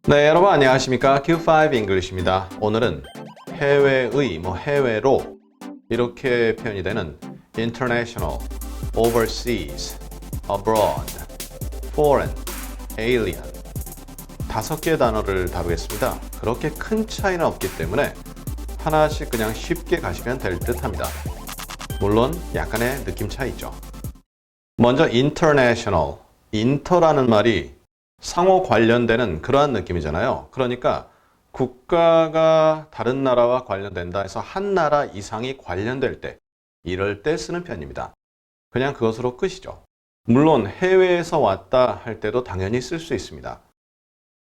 네, 여러분 안녕하십니까? Q5 English입니다. 오늘은 해외의, 해외로 이렇게 표현이 되는 international, overseas, abroad, foreign, alien 5개의 단어를 다루겠습니다. 그렇게 큰 차이는 없기 때문에 하나씩 그냥 쉽게 가시면 될 듯 합니다. 물론 약간의 느낌 차이죠. 먼저 international, inter라는 말이 상호 관련되는 그러한 느낌이잖아요. 그러니까 국가가 다른 나라와 관련된다 해서 한 나라 이상이 관련될 때, 이럴 때 쓰는 편입니다. 그냥 그것으로 끝이죠. 물론 해외에서 왔다 할 때도 당연히 쓸 수 있습니다.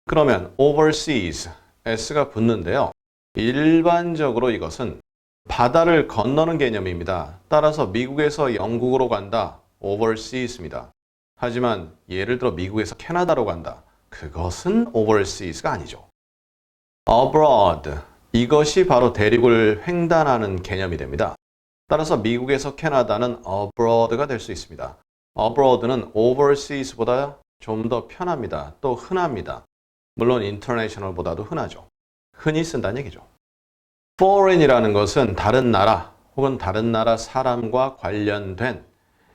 그러면 overseas, s가 붙는데요. 일반적으로 이것은 바다를 건너는 개념입니다. 따라서 미국에서 영국으로 간다, overseas입니다. 하지만 예를 들어 미국에서 캐나다로 간다. 그것은 overseas가 아니죠. abroad, 이것이 바로 대륙을 횡단하는 개념이 됩니다. 따라서 미국에서 캐나다는 abroad가 될 수 있습니다. abroad는 overseas보다 좀 더 편합니다. 또 흔합니다. 물론 international보다도 흔하죠. 흔히 쓴다는 얘기죠. foreign이라는 것은 다른 나라 혹은 다른 나라 사람과 관련된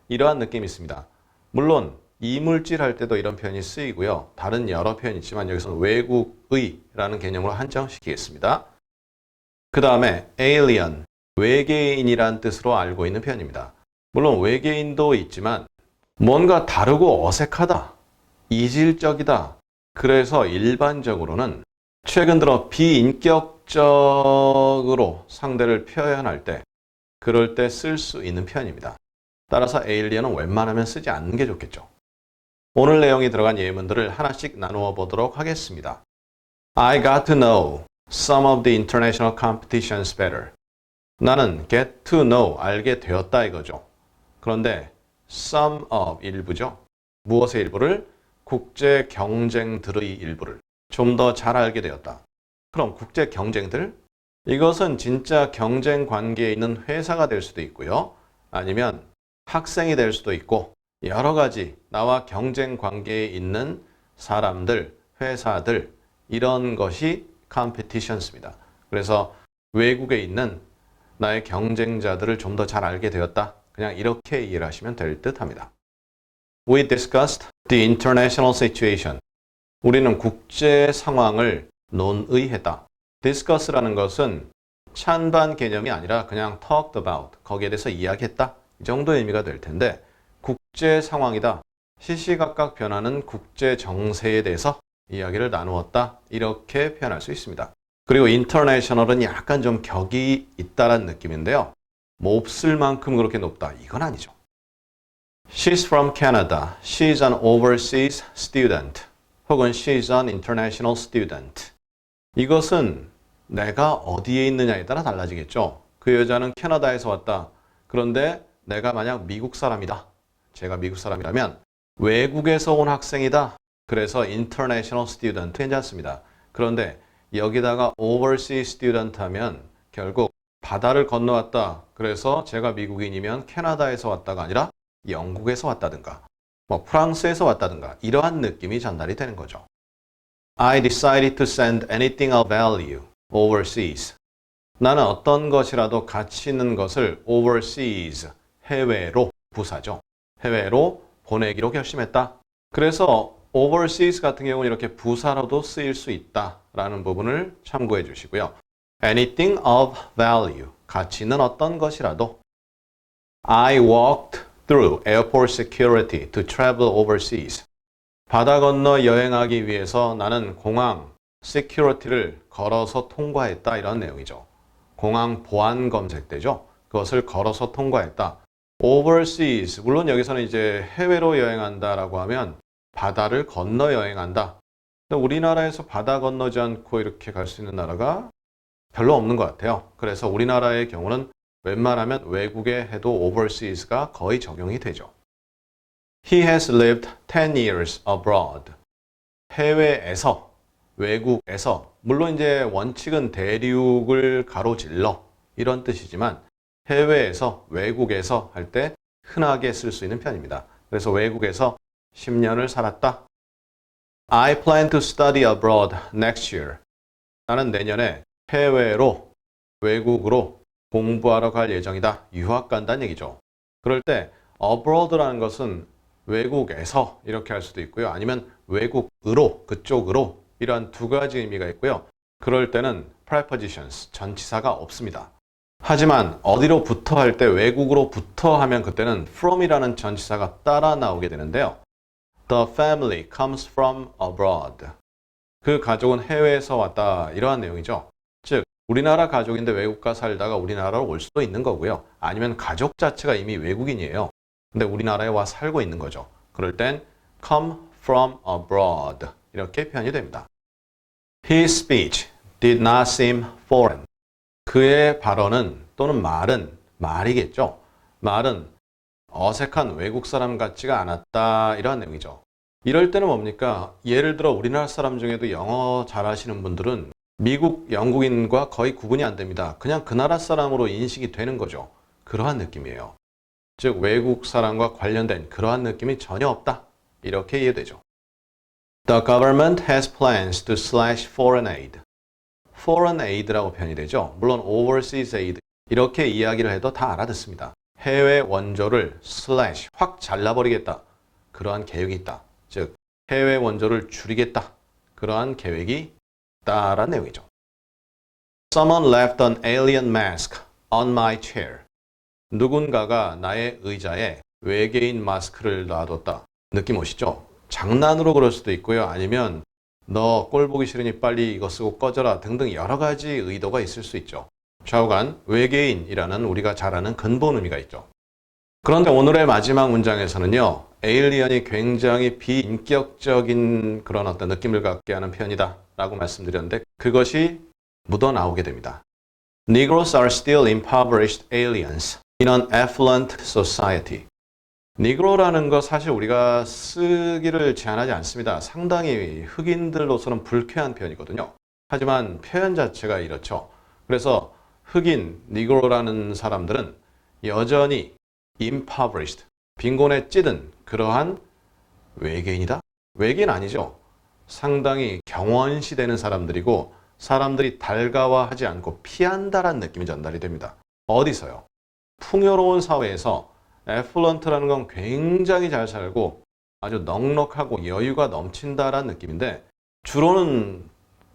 이러한 느낌이 있습니다. 물론 이물질 할 때도 이런 표현이 쓰이고요. 다른 여러 표현이 있지만 여기서는 외국의라는 개념으로 한정시키겠습니다. 그 다음에 alien, 외계인이란 뜻으로 알고 있는 표현입니다. 물론 외계인도 있지만 뭔가 다르고 어색하다, 이질적이다. 그래서 일반적으로는 최근 들어 비인격적으로 상대를 표현할 때 그럴 때 쓸 수 있는 표현입니다. 따라서 alien은 웬만하면 쓰지 않는 게 좋겠죠. 오늘 내용이 들어간 예문들을 하나씩 나누어 보도록 하겠습니다. I got to know some of the international competitions better. 나는 get to know, 알게 되었다 이거죠. 그런데 some of 일부죠. 무엇의 일부를? 국제 경쟁들의 일부를 좀 더 잘 알게 되었다. 그럼 국제 경쟁들? 이것은 진짜 경쟁 관계에 있는 회사가 될 수도 있고요. 아니면 학생이 될 수도 있고 여러 가지 나와 경쟁 관계에 있는 사람들, 회사들 이런 것이 competitions입니다. 그래서 외국에 있는 나의 경쟁자들을 좀 더 잘 알게 되었다. 그냥 이렇게 이해를 하시면 될 듯 합니다. We discussed the international situation. 우리는 국제 상황을 논의했다. discuss라는 것은 찬반 개념이 아니라 그냥 talked about, 거기에 대해서 이야기했다. 이 정도의 의미가 될 텐데 국제 상황이다. 시시각각 변하는 국제 정세에 대해서 이야기를 나누었다. 이렇게 표현할 수 있습니다. 그리고 international은 약간 좀 격이 있다라는 느낌인데요. 몹쓸 만큼 그렇게 높다. 이건 아니죠. She's from Canada. She's an overseas student. 혹은 she's an international student. 이것은 내가 어디에 있느냐에 따라 달라지겠죠. 그 여자는 캐나다에서 왔다. 그런데 내가 만약 미국 사람이다. 제가 미국 사람이라면 외국에서 온 학생이다. 그래서 international student 괜찮습니다. 그런데 여기다가 overseas student 하면 결국 바다를 건너왔다. 그래서 제가 미국인이면 캐나다에서 왔다가 아니라 영국에서 왔다든가 프랑스에서 왔다든가 이러한 느낌이 전달이 되는 거죠. I decided to send anything of value overseas. 나는 어떤 것이라도 가치 있는 것을 overseas, 해외로, 부사죠. 해외로 보내기로 결심했다. 그래서 overseas 같은 경우는 이렇게 부사로도 쓰일 수 있다라는 부분을 참고해 주시고요. anything of value, 가치 있는 어떤 것이라도. I walked through airport security to travel overseas. 바다 건너 여행하기 위해서 나는 공항 security를 걸어서 통과했다. 이런 내용이죠. 공항 보안 검색대죠. 그것을 걸어서 통과했다. overseas, 물론 여기서는 이제 해외로 여행한다라고 하면 바다를 건너 여행한다. 근데 우리나라에서 바다 건너지 않고 이렇게 갈 수 있는 나라가 별로 없는 것 같아요. 그래서 우리나라의 경우는 웬만하면 외국에 해도 overseas가 거의 적용이 되죠. He has lived 10 years abroad. 해외에서, 외국에서, 물론 이제 원칙은 대륙을 가로질러 이런 뜻이지만 해외에서, 외국에서 할 때 흔하게 쓸 수 있는 편입니다. 그래서 외국에서 10년을 살았다. I plan to study abroad next year. 나는 내년에 해외로, 외국으로 공부하러 갈 예정이다. 유학 간다는 얘기죠. 그럴 때 abroad라는 것은 외국에서 이렇게 할 수도 있고요. 아니면 외국으로, 그쪽으로 이런 두 가지 의미가 있고요. 그럴 때는 prepositions, 전치사가 없습니다. 하지만 어디로부터 할 때 외국으로부터 하면 그때는 from이라는 전치사가 따라 나오게 되는데요. The family comes from abroad. 그 가족은 해외에서 왔다. 이러한 내용이죠. 즉 우리나라 가족인데 외국 가 살다가 우리나라로 올 수도 있는 거고요. 아니면 가족 자체가 이미 외국인이에요. 근데 우리나라에 와 살고 있는 거죠. 그럴 땐 come from abroad 이렇게 표현이 됩니다. His speech did not seem foreign. 그의 발언은 또는 말이겠죠. 말은 어색한 외국 사람 같지가 않았다. 이러한 내용이죠. 이럴 때는 뭡니까? 예를 들어 우리나라 사람 중에도 영어 잘하시는 분들은 미국, 영국인과 거의 구분이 안 됩니다. 그냥 그 나라 사람으로 인식이 되는 거죠. 그러한 느낌이에요. 즉 외국 사람과 관련된 그러한 느낌이 전혀 없다. 이렇게 이해되죠. The government has plans to slash foreign aid. foreign aid라고 표현이 되죠. 물론 overseas aid 이렇게 이야기를 해도 다 알아듣습니다. 해외 원조를 slash 확 잘라버리겠다. 그러한 계획이 있다. 즉 해외 원조를 줄이겠다. 그러한 계획이 있다라는 내용이죠. Someone left an alien mask on my chair. 누군가가 나의 의자에 외계인 마스크를 놔뒀다. 느낌 오시죠? 장난으로 그럴 수도 있고요. 아니면 너 꼴 보기 싫으니 빨리 이거 쓰고 꺼져라 등등 여러 가지 의도가 있을 수 있죠. 좌우간 외계인이라는 우리가 잘 아는 근본 의미가 있죠. 그런데 오늘의 마지막 문장에서는요. 에일리언이 굉장히 비인격적인 그런 어떤 느낌을 갖게 하는 표현이다 라고 말씀드렸는데 그것이 묻어나오게 됩니다. Negroes are still impoverished aliens in an affluent society. 니그로라는 거 사실 우리가 쓰기를 제한하지 않습니다. 상당히 흑인들로서는 불쾌한 표현이거든요. 하지만 표현 자체가 이렇죠. 그래서 흑인, 니그로라는 사람들은 여전히 impoverished, 빈곤에 찌든 그러한 외계인이다? 외계인 아니죠. 상당히 경원시되는 사람들이고 사람들이 달가워하지 않고 피한다라는 느낌이 전달이 됩니다. 어디서요? 풍요로운 사회에서 애플런트라는 건 굉장히 잘 살고 아주 넉넉하고 여유가 넘친다라는 느낌인데 주로는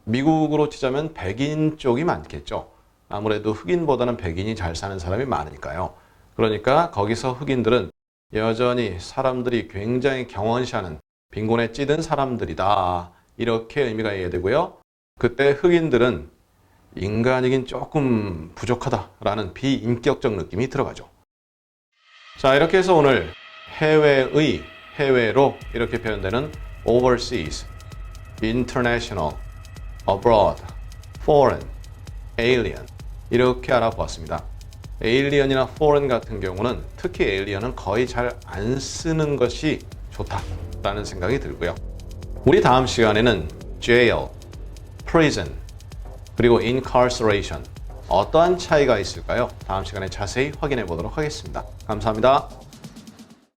미국으로 치자면 백인 쪽이 많겠죠. 아무래도 흑인보다는 백인이 잘 사는 사람이 많으니까요. 그러니까 거기서 흑인들은 여전히 사람들이 굉장히 경원시하는 빈곤에 찌든 사람들이다. 이렇게 의미가 이해되고요. 그때 흑인들은 인간이긴 조금 부족하다라는 비인격적 느낌이 들어가죠. 자, 이렇게 해서 오늘 해외의, 해외로 이렇게 표현되는 overseas, international, abroad, foreign, alien 이렇게 알아보았습니다. alien이나 foreign 같은 경우는 특히 alien은 거의 잘 안 쓰는 것이 좋다라는 생각이 들고요. 우리 다음 시간에는 jail, prison, 그리고 incarceration 어떠한 차이가 있을까요? 다음 시간에 자세히 확인해 보도록 하겠습니다. 감사합니다.